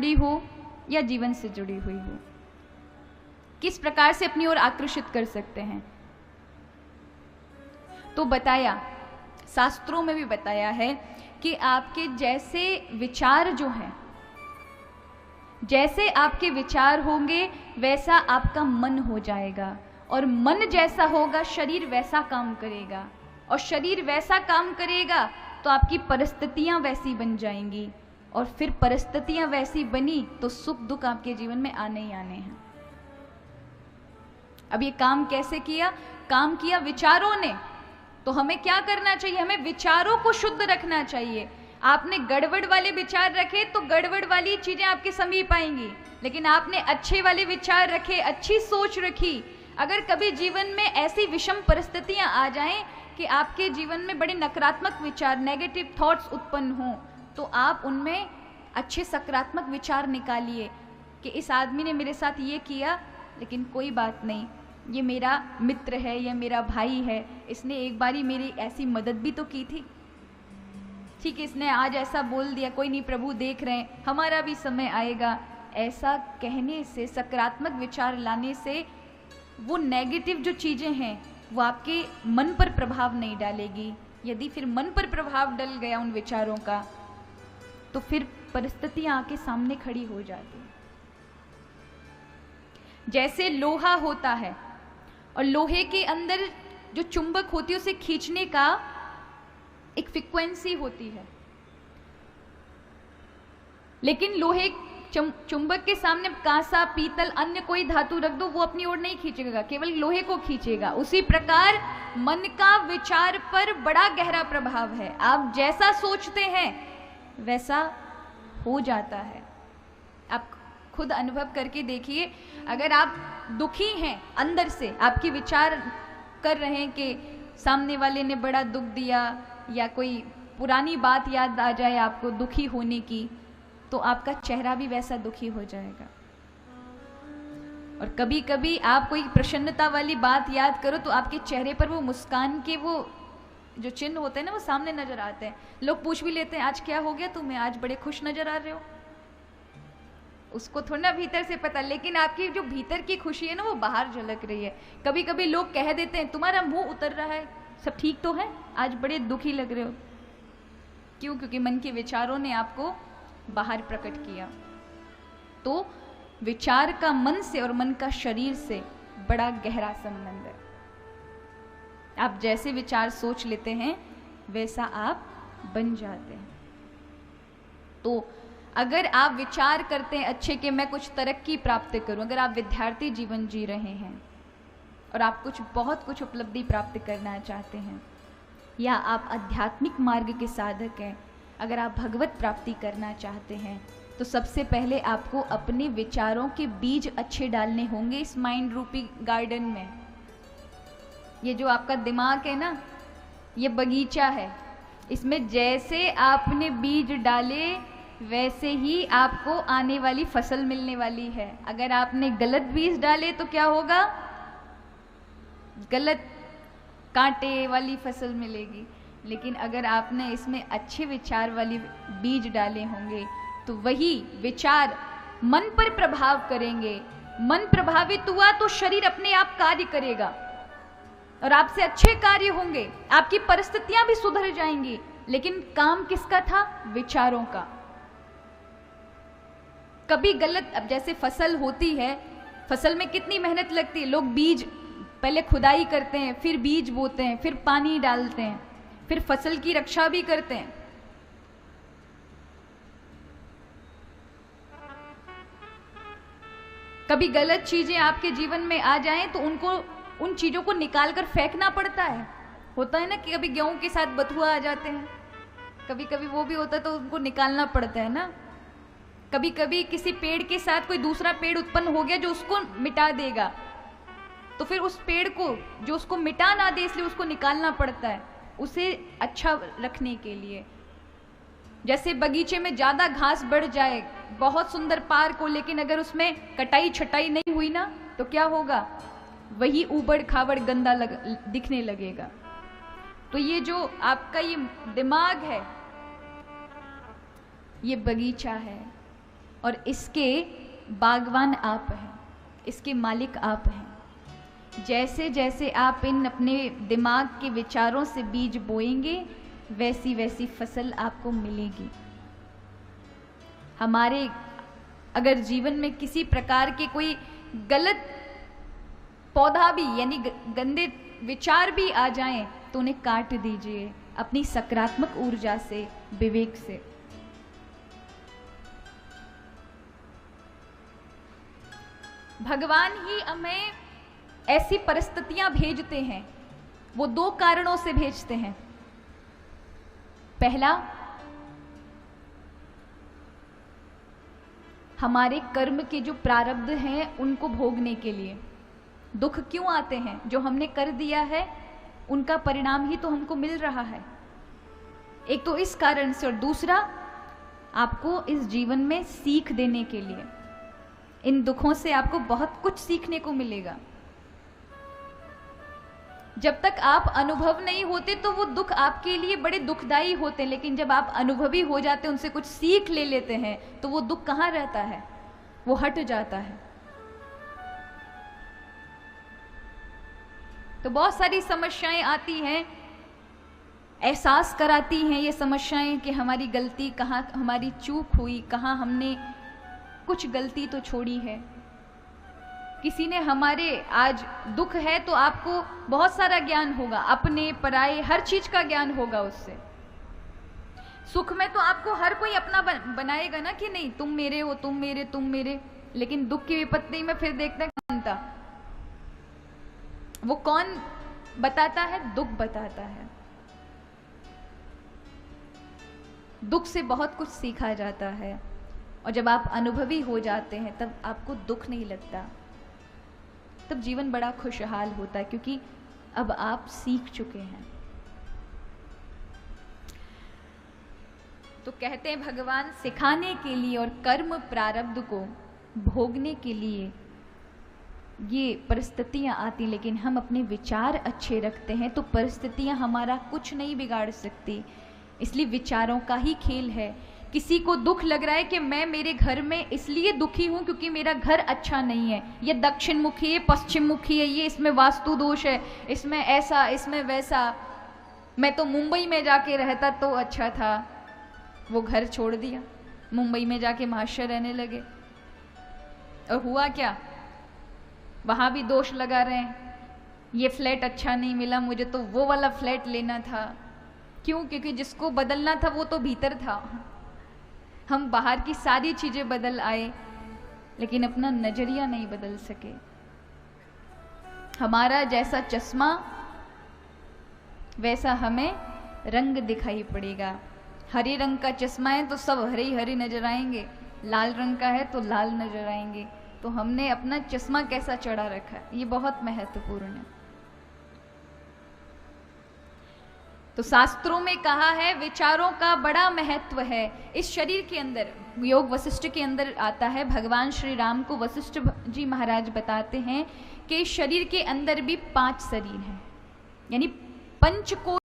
जुड़ी हो या जीवन से जुड़ी हुई हो, किस प्रकार से अपनी ओर आकर्षित कर सकते हैं। तो बताया, शास्त्रों में भी बताया है कि आपके जैसे विचार जो हैं, जैसे आपके विचार होंगे वैसा आपका मन हो जाएगा, और मन जैसा होगा शरीर वैसा काम करेगा, और शरीर वैसा काम करेगा तो आपकी परिस्थितियां वैसी बन जाएंगी, और फिर परिस्थितियां वैसी बनी तो सुख दुख आपके जीवन में आने ही आने हैं। अब ये काम कैसे किया? काम किया विचारों ने। तो हमें क्या करना चाहिए? हमें विचारों को शुद्ध रखना चाहिए। आपने गड़बड़ वाले विचार रखे तो गड़बड़ वाली चीजें आपके समीप आएंगी, लेकिन आपने अच्छे वाले विचार रखे, अच्छी सोच रखी, अगर कभी जीवन में ऐसी विषम परिस्थितियां आ जाएं कि आपके जीवन में बड़े नकारात्मक विचार, नेगेटिव थॉट्स उत्पन्न हों, तो आप उनमें अच्छे सकारात्मक विचार निकालिए कि इस आदमी ने मेरे साथ ये किया, लेकिन कोई बात नहीं, ये मेरा मित्र है, ये मेरा भाई है, इसने एक बारी मेरी ऐसी मदद भी तो की थी, ठीक है, इसने आज ऐसा बोल दिया, कोई नहीं, प्रभु देख रहे हैं, हमारा भी समय आएगा। ऐसा कहने से, सकारात्मक विचार लाने से वो नेगेटिव जो चीज़ें हैं वो आपके मन पर प्रभाव नहीं डालेगी। यदि फिर मन पर प्रभाव डल गया उन विचारों का, तो फिर परिस्थितियां आके सामने खड़ी हो जाती। जैसे लोहा होता है और लोहे के अंदर जो चुंबक होती है उसे खींचने का एक फ्रीक्वेंसी होती है, लेकिन लोहे चुंबक के सामने कांसा, पीतल, अन्य कोई धातु रख दो, वो अपनी ओर नहीं खींचेगा, केवल लोहे को खींचेगा। उसी प्रकार मन का विचार पर बड़ा गहरा प्रभाव है। आप जैसा सोचते हैं वैसा हो जाता है। आप खुद अनुभव करके देखिए, अगर आप दुखी हैं अंदर से, आपके विचार कर रहे हैं कि सामने वाले ने बड़ा दुख दिया, या कोई पुरानी बात याद आ जाए आपको दुखी होने की, तो आपका चेहरा भी वैसा दुखी हो जाएगा। और कभी कभी आप कोई प्रसन्नता वाली बात याद करो तो आपके चेहरे पर वो मुस्कान के वो जो चिन्ह होते हैं ना, वो सामने नजर आते हैं। लोग पूछ भी लेते हैं, आज क्या हो गया तुम्हें, आज बड़े खुश नजर आ रहे हो। उसको थोड़ा भीतर से पता, लेकिन आपकी जो भीतर की खुशी है ना वो बाहर झलक रही है। कभी कभी लोग कह देते हैं, तुम्हारा मुंह उतर रहा है, सब ठीक तो है, आज बड़े दुखी लग रहे हो। क्यों? क्योंकि मन के विचारों ने आपको बाहर प्रकट किया। तो विचार का मन से और मन का शरीर से बड़ा गहरा संबंध है। आप जैसे विचार सोच लेते हैं वैसा आप बन जाते हैं। तो अगर आप विचार करते हैं अच्छे कि मैं कुछ तरक्की प्राप्त करूं, अगर आप विद्यार्थी जीवन जी रहे हैं और आप बहुत कुछ उपलब्धि प्राप्त करना चाहते हैं, या आप आध्यात्मिक मार्ग के साधक हैं, अगर आप भगवत प्राप्ति करना चाहते हैं, तो सबसे पहले आपको अपने विचारों के बीज अच्छे डालने होंगे इस माइंड रूपी गार्डन में। ये जो आपका दिमाग है ना, ये बगीचा है, इसमें जैसे आपने बीज डाले वैसे ही आपको आने वाली फसल मिलने वाली है। अगर आपने गलत बीज डाले तो क्या होगा? गलत कांटे वाली फसल मिलेगी। लेकिन अगर आपने इसमें अच्छे विचार वाले बीज डाले होंगे तो वही विचार मन पर प्रभाव करेंगे। मन प्रभावित हुआ तो शरीर अपने आप कार्य करेगा और आपसे अच्छे कार्य होंगे, आपकी परिस्थितियां भी सुधर जाएंगी। लेकिन काम किसका था? विचारों का। कभी गलत, अब जैसे फसल होती है, फसल में कितनी मेहनत लगती है। लोग बीज पहले खुदाई करते हैं, फिर बीज बोते हैं, फिर पानी डालते हैं, फिर फसल की रक्षा भी करते हैं। कभी गलत चीजें आपके जीवन में आ जाएं तो उन चीजों को निकालकर फेंकना पड़ता है। होता है ना कि कभी गेहूं के साथ बथुआ आ जाते हैं, कभी कभी वो भी होता है तो उनको निकालना पड़ता है ना। कभी कभी किसी पेड़ के साथ कोई दूसरा पेड़ उत्पन्न हो गया जो उसको मिटा देगा, तो फिर उस पेड़ को जो उसको मिटा ना दे इसलिए उसको निकालना पड़ता है, उसे अच्छा रखने के लिए। जैसे बगीचे में ज्यादा घास बढ़ जाए, बहुत सुंदर पार्क हो, लेकिन अगर उसमें कटाई छटाई नहीं हुई ना तो क्या होगा? वही ऊबड़ खाबड़ गंदा दिखने लगेगा। तो ये जो आपका ये दिमाग है, ये बगीचा है, और इसके बागवान आप हैं, इसके मालिक आप हैं। जैसे जैसे आप इन अपने दिमाग के विचारों से बीज बोएंगे, वैसी वैसी फसल आपको मिलेगी। हमारे अगर जीवन में किसी प्रकार के कोई गलत पौधा भी यानी गंदे विचार भी आ जाएं, तो उन्हें काट दीजिए अपनी सकारात्मक ऊर्जा से, विवेक से। भगवान ही हमें ऐसी परिस्थितियां भेजते हैं, वो दो कारणों से भेजते हैं। पहला, हमारे कर्म के जो प्रारब्ध हैं उनको भोगने के लिए। दुख क्यों आते हैं? जो हमने कर दिया है उनका परिणाम ही तो हमको मिल रहा है। एक तो इस कारण से, और दूसरा आपको इस जीवन में सीख देने के लिए। इन दुखों से आपको बहुत कुछ सीखने को मिलेगा। जब तक आप अनुभव नहीं होते तो वो दुख आपके लिए बड़े दुखदायी होते हैं, लेकिन जब आप अनुभवी हो जाते हैं, उनसे कुछ सीख ले लेते हैं, तो वो दुख कहाँ रहता है, वो हट जाता है। तो बहुत सारी समस्याएं आती हैं, एहसास कराती हैं ये समस्याएं कि हमारी गलती कहाँ, हमारी चूक हुई कहाँ, हमने कुछ गलती तो छोड़ी है। किसी ने हमारे, आज दुख है तो आपको बहुत सारा ज्ञान होगा, अपने पराये हर चीज का ज्ञान होगा उससे। सुख में तो आपको हर कोई अपना बनाएगा ना कि नहीं, तुम मेरे हो, तुम मेरे, तुम मेरे। लेकिन दुख की विपत्ति में फिर देखते हैं कौन था, वो कौन बताता है? दुख बताता है। दुख से बहुत कुछ सीखा जाता है, और जब आप अनुभवी हो जाते हैं तब आपको दुख नहीं लगता, तब जीवन बड़ा खुशहाल होता है, क्योंकि अब आप सीख चुके हैं। तो कहते हैं भगवान सिखाने के लिए और कर्म प्रारब्ध को भोगने के लिए ये परिस्थितियां आती, लेकिन हम अपने विचार अच्छे रखते हैं तो परिस्थितियां हमारा कुछ नहीं बिगाड़ सकती। इसलिए विचारों का ही खेल है। किसी को दुख लग रहा है कि मैं मेरे घर में इसलिए दुखी हूं क्योंकि मेरा घर अच्छा नहीं है, ये दक्षिण मुखी है, पश्चिम मुखी है, ये इसमें वास्तु दोष है, इसमें ऐसा, इसमें वैसा, मैं तो मुंबई में जाके रहता तो अच्छा था। वो घर छोड़ दिया, मुंबई में जाके महाशय रहने लगे, और हुआ क्या? वहां भी दोष लगा रहे हैं, ये फ्लैट अच्छा नहीं मिला मुझे, तो वो वाला फ्लैट लेना था। क्यों? क्योंकि जिसको बदलना था वो तो भीतर था। हम बाहर की सारी चीजें बदल आए, लेकिन अपना नजरिया नहीं बदल सके। हमारा जैसा चश्मा वैसा हमें रंग दिखाई पड़ेगा। हरे रंग का चश्मा है तो सब हरे ही हरे नजर आएंगे, लाल रंग का है तो लाल नजर आएंगे। तो हमने अपना चश्मा कैसा चढ़ा रखा है, ये बहुत महत्वपूर्ण है। तो शास्त्रों में कहा है विचारों का बड़ा महत्व है। इस शरीर के अंदर, योग वशिष्ठ के अंदर आता है, भगवान श्री राम को वशिष्ठ जी महाराज बताते हैं कि इस शरीर के अंदर भी 5 शरीर हैं, यानी पंचकोश